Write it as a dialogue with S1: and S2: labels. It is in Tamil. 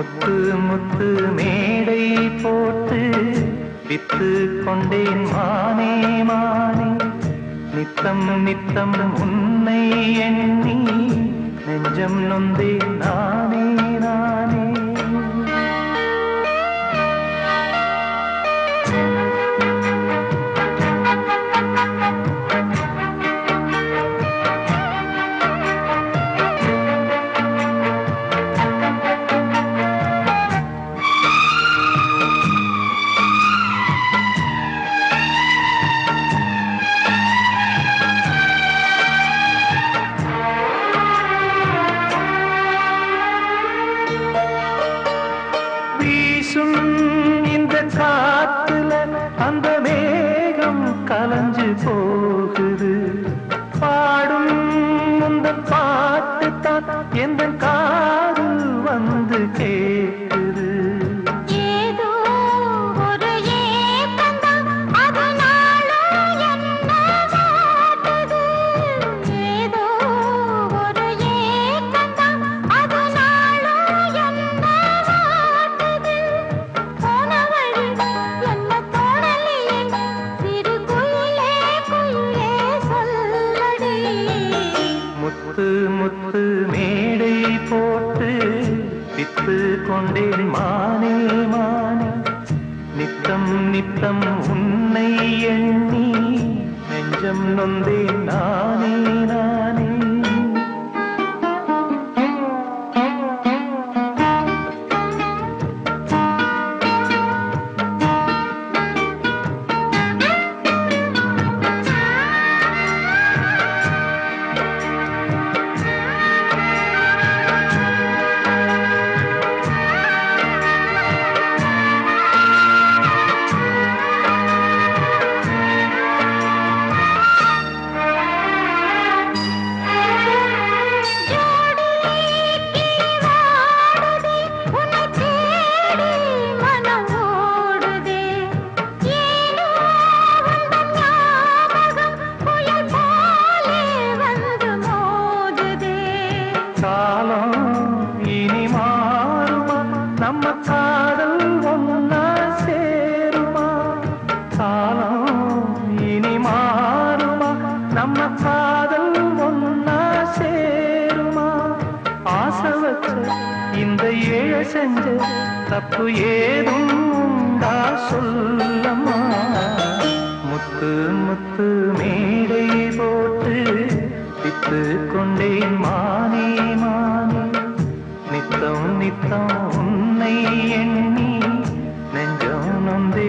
S1: முத்து முத்து மேடை போட்டு வித்து கொண்டேன் மானே மானே, நித்தம் நித்தம் உன்னை எண்ணி நெஞ்சம் நொந்தேன் நானே நானே. இந்த காத்துல அந்த மேகம் கலஞ்சு போகுது, பாடும் இந்த பாட்டு தான் எந்த காதில் வந்து கேட்குது.
S2: ஏதோ ஒரு ஏக்கந்தான் அது நாளும் என்ன வாட்டுது, ஏதோ ஒரு ஏக்கந்தான் அது நாளும் என்ன வாட்டுது. போன வழி என்ன தோணலையே சிறு குயிலே குயிலே சொல்லடி.
S1: முத்து முத்து மேடை போட்டு வித்து கொண்டேன் மானே மானே, நித்தம் நித்தம் உன்னை எண்ணி நெஞ்சம் நொந்தேன் நானே நானே. நம்ம காதல் ஒன்னா சேருமா, காலம் இனி மாறுமா, நம்ம காதல் ஒன்னா சேருமா. ஆசை வச்ச இந்த ஏழை செஞ்ச தப்பு ஏதும் உண்டா சொல்லம்மா. முத்து முத்து மேடை போட்டு வித்து கொண்டேன் மானே மானே, நித்தம் நித்தம் உன்னை எண்ணி நெஞ்சம் நொந்தே